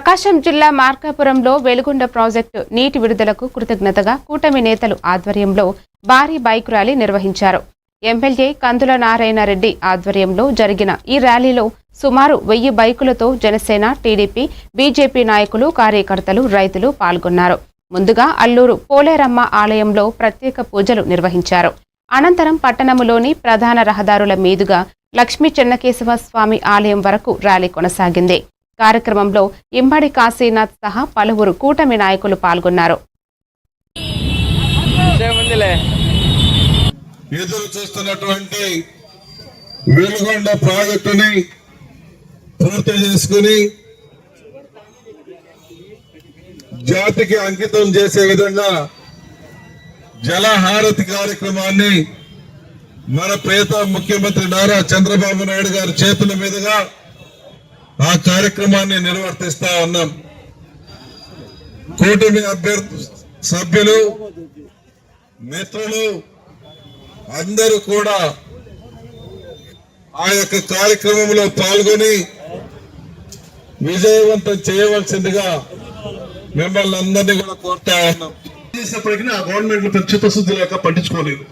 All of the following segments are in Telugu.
ప్రకాశం జిల్లా మార్కాపురంలో వెలుగొండ ప్రాజెక్టు నీటి విడుదలకు కృతజ్ఞతగా కూటమి నేతలు ఆధ్వర్యంలో భారీ బైక్ ర్యాలీ నిర్వహించారు. ఎమ్మెల్యే కందుల నారాయణ రెడ్డి ఆధ్వర్యంలో జరిగిన ఈ ర్యాలీలో సుమారు 1000 బైకులతో జనసేన, టీడీపీ, బీజేపీ నాయకులు, కార్యకర్తలు, రైతులు పాల్గొన్నారు. ముందుగా అల్లూరు పోలేరమ్మ ఆలయంలో ప్రత్యేక పూజలు నిర్వహించారు. అనంతరం పట్టణంలోని ప్రధాన రహదారుల మీదుగా లక్ష్మీ చెన్నకేశవ స్వామి ఆలయం వరకు ర్యాలీ కొనసాగింది. కార్యక్రమంలో ఇమ్మడి కాశీనాథ్ సహా పలువురు కూటమి నాయకులు పాల్గొన్నారు. ఎదురు చూస్తున్నటువంటి వెలుగొండ ప్రాజెక్టుని పూర్తి చేసుకుని జాతికి అంకితం చేసే విధంగా జలహారతి కార్యక్రమాన్ని మన ప్రియతమ ముఖ్యమంత్రి నారా చంద్రబాబు నాయుడు గారి చేతుల మీదుగా ఆ కార్యక్రమాన్ని నిర్వర్తిస్తా ఉన్నాం. కూటమి అభ్యర్థి సభ్యులు, మిత్రులు అందరూ కూడా ఆ యొక్క కార్యక్రమంలో పాల్గొని విజయవంతం చేయవలసిందిగా మిమ్మల్ని అందరినీ కూడా కోరుతా ఉన్నాం. చేసినప్పటికీ ఆ గవర్నమెంట్ చిత్తశుద్ధి లేక పట్టించుకోలేదు.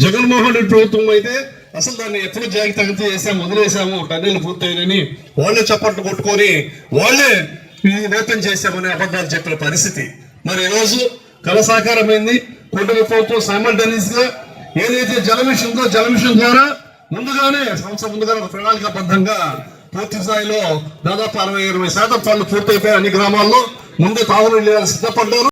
జగన్మోహన్ రెడ్డి ప్రభుత్వం అయితే అసలు దాన్ని ఎప్పుడు జాగ్రత్త చేసాము, వదిలేసాము, టన్నెలు పూర్తయినని వాళ్ళే చప్పట్లు కొట్టుకొని వాళ్ళే నేతం చేశామని అబద్ధాలు చెప్పిన పరిస్థితి. మరి ఈరోజు కళ సాకారమైంది. కూటమి ప్రభుత్వం సైమల్టేనియస్ గా ఏదైతే జలమిషన్ ఉందో జలమిషన్ ద్వారా ముందుగానే సంవత్సరం ముందుగానే ప్రణాళికాబద్ధంగా పూర్తి స్థాయిలో దాదాపు 60-20% పనులు పూర్తయిపోయాయి. అన్ని గ్రామాల్లో ముందే తాగునీళ్ళు సిద్ధపడ్డారు.